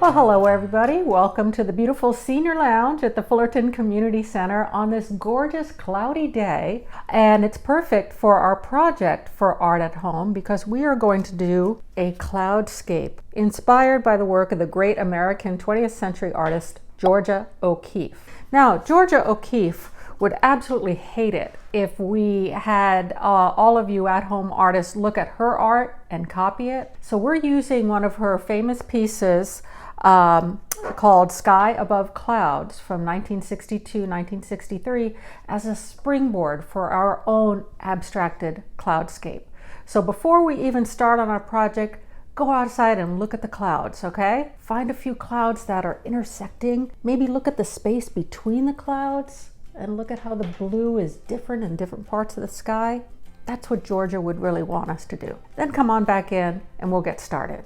Well, hello everybody. Welcome to the beautiful senior lounge at the Fullerton Community Center on this gorgeous cloudy day. And it's perfect for our project for Art at Home because we are going to do a cloudscape inspired by the work of the great American 20th century artist, Georgia O'Keeffe. Now, Georgia O'Keeffe would absolutely hate it if we had all of you at-home artists look at her art and copy it. So we're using one of her famous pieces called Sky Above Clouds from 1962-1963 as a springboard for our own abstracted cloudscape. So before we even start on our project, go outside and look at the clouds, okay? Find a few clouds that are intersecting. Maybe look at the space between the clouds and look at how the blue is different in different parts of the sky. That's what Georgia would really want us to do. Then come on back in and we'll get started.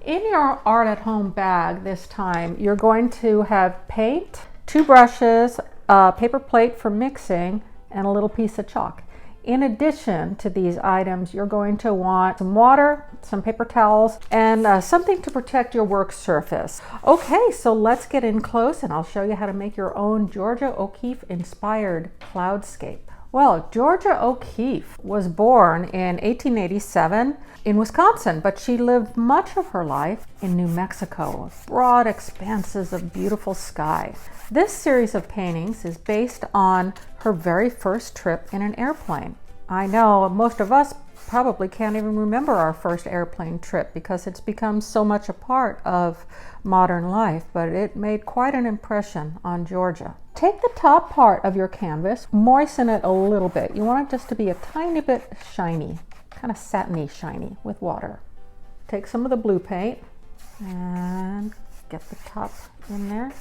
In your Art at Home bag this time, you're going to have paint, 2 brushes, a paper plate for mixing, and a little piece of chalk. In addition to these items, you're going to want some water, some paper towels, and something to protect your work surface. Okay, so let's get in close and I'll show you how to make your own Georgia O'Keeffe inspired cloudscape. Well, Georgia O'Keeffe was born in 1887 in Wisconsin, but she lived much of her life in New Mexico, broad expanses of beautiful sky. This series of paintings is based on her very first trip in an airplane. I know most of us probably can't even remember our first airplane trip because it's become so much a part of modern life, but it made quite an impression on Georgia. Take the top part of your canvas, moisten it a little bit. You want it just to be a tiny bit shiny, kind of satiny shiny with water. Take some of the blue paint and get the top in there.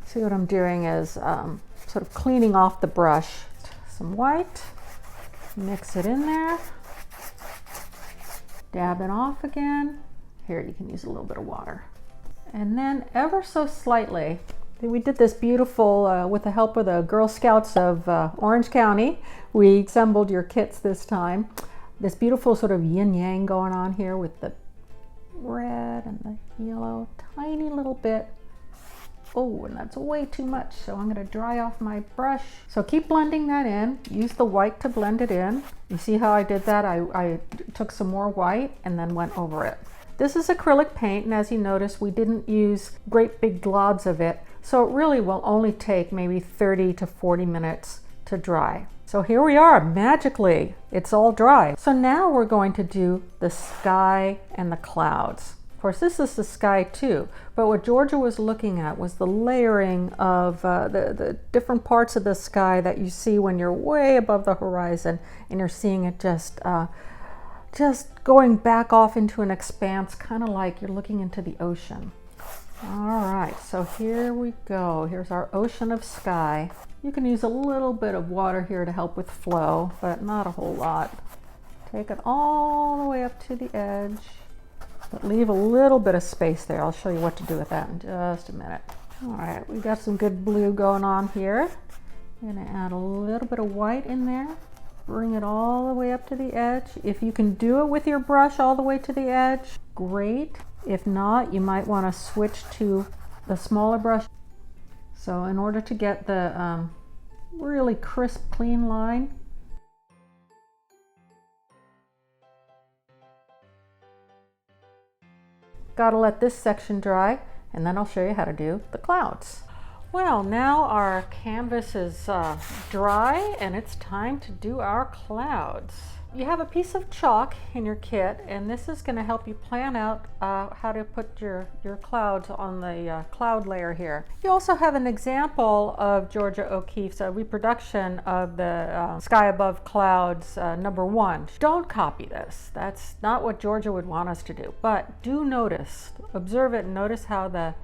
See what I'm doing is sort of cleaning off the brush. Some white, mix it in there, dab it off again. Here you can use a little bit of water. And then ever so slightly, we did this beautiful, with the help of the Girl Scouts of Orange County, we assembled your kits this time. This beautiful sort of yin-yang going on here with the red and the yellow, tiny little bit. Oh, and that's way too much, so I'm going to dry off my brush. So keep blending that in. Use the white to blend it in. You see how I did that? I took some more white and then went over it. This is acrylic paint, and as you notice, we didn't use great big globs of it, so it really will only take maybe 30 to 40 minutes to dry. So here we are, magically, it's all dry. So now we're going to do the sky and the clouds. Of course, this is the sky too, but what Georgia was looking at was the layering of the different parts of the sky that you see when you're way above the horizon and you're seeing it just going back off into an expanse, kind of like you're looking into the ocean. All right, so here we go. Here's our ocean of sky. You can use a little bit of water here to help with flow, but not a whole lot. Take it all the way up to the edge, but leave a little bit of space there. I'll show you what to do with that in just a minute. All right, we've got some good blue going on here. I'm gonna add a little bit of white in there. Bring it all the way up to the edge. If you can do it with your brush all the way to the edge, great. If not, you might want to switch to the smaller brush. So in order to get the really crisp, clean line, gotta let this section dry, and then I'll show you how to do the clouds. Well, now our canvas is dry and it's time to do our clouds. You have a piece of chalk in your kit, and this is going to help you plan out how to put your clouds on the cloud layer here. You also have an example of Georgia O'Keeffe's reproduction of the Sky Above Clouds #1. Don't copy this. That's not what Georgia would want us to do, but do notice, observe it and notice how the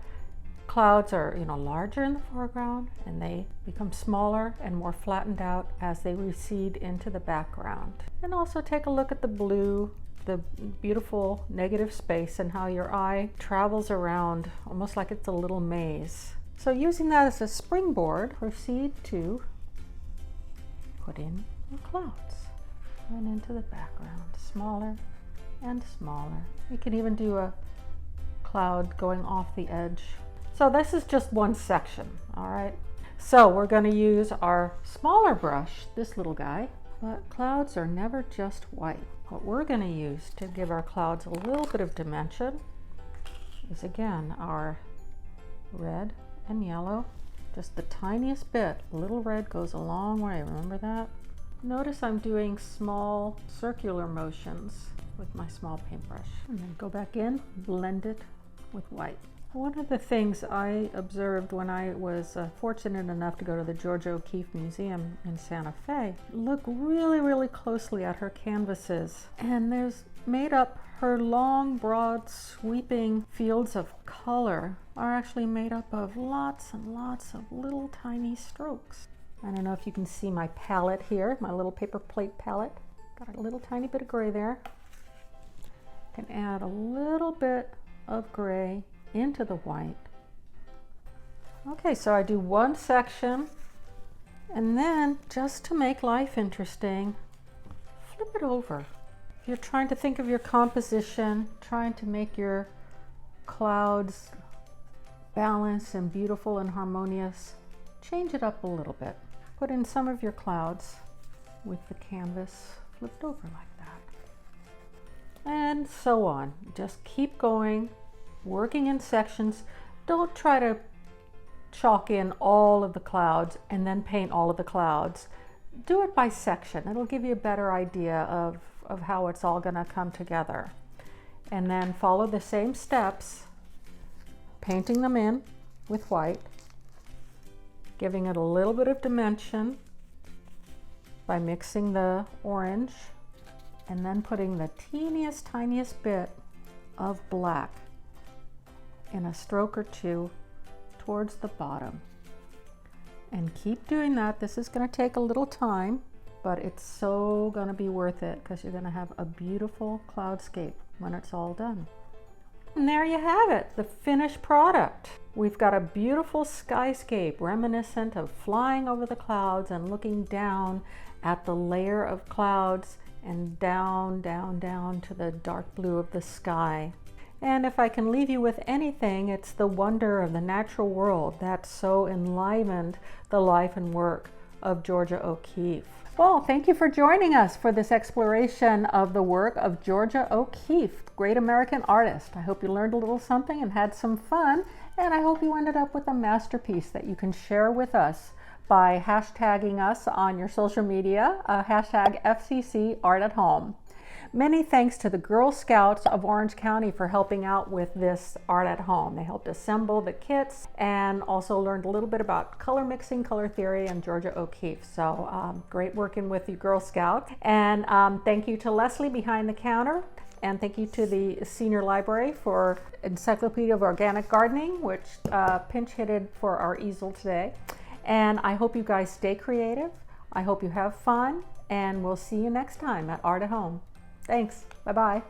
clouds are, larger in the foreground and they become smaller and more flattened out as they recede into the background. And also take a look at the blue, the beautiful negative space, and how your eye travels around almost like it's a little maze. So using that as a springboard, proceed to put in your clouds and into the background, smaller and smaller. You can even do a cloud going off the edge. So this is just one section, all right? So we're going to use our smaller brush, this little guy, but clouds are never just white. What we're going to use to give our clouds a little bit of dimension is, again, our red and yellow. Just the tiniest bit. A little red goes a long way, remember that? Notice I'm doing small circular motions with my small paintbrush. And then go back in, blend it with white. One of the things I observed when I was fortunate enough to go to the Georgia O'Keeffe Museum in Santa Fe, look really closely at her canvases, and there's made up her long, broad, sweeping fields of color are actually made up of lots and lots of little tiny strokes. I don't know if you can see my palette here, my little paper plate palette. Got a little tiny bit of gray there. Can add a little bit of gray into the white. Okay, so I do one section, and then just to make life interesting, flip it over. If you're trying to think of your composition, trying to make your clouds balanced and beautiful and harmonious, change it up a little bit. Put in some of your clouds with the canvas flipped over like that. And so on. Just keep going, working in sections. Don't try to chalk in all of the clouds and then paint all of the clouds. Do it by section. It'll give you a better idea of how it's all going to come together. And then follow the same steps, painting them in with white, giving it a little bit of dimension by mixing the orange, and then putting the tiniest bit of black in a stroke or two towards the bottom. And keep doing that. This is going to take a little time, but it's so going to be worth it because you're going to have a beautiful cloudscape when it's all done. And there you have it, the finished product. We've got a beautiful skyscape reminiscent of flying over the clouds and looking down at the layer of clouds and down to the dark blue of the sky. And if I can leave you with anything, it's the wonder of the natural world that so enlivened the life and work of Georgia O'Keeffe. Well, thank you for joining us for this exploration of the work of Georgia O'Keeffe, great American artist. I hope you learned a little something and had some fun, and I hope you ended up with a masterpiece that you can share with us by hashtagging us on your social media, hashtag FCC Art at Home. Many thanks to the Girl Scouts of Orange County for helping out with this Art at Home. They helped assemble the kits and also learned a little bit about color mixing, color theory, and Georgia O'Keeffe. So great working with you, Girl Scout. And thank you to Leslie behind the counter. And thank you to the Senior Library for Encyclopedia of Organic Gardening, which pinch hitted for our easel today. And I hope you guys stay creative. I hope you have fun, and we'll see you next time at Art at Home. Thanks. Bye-bye.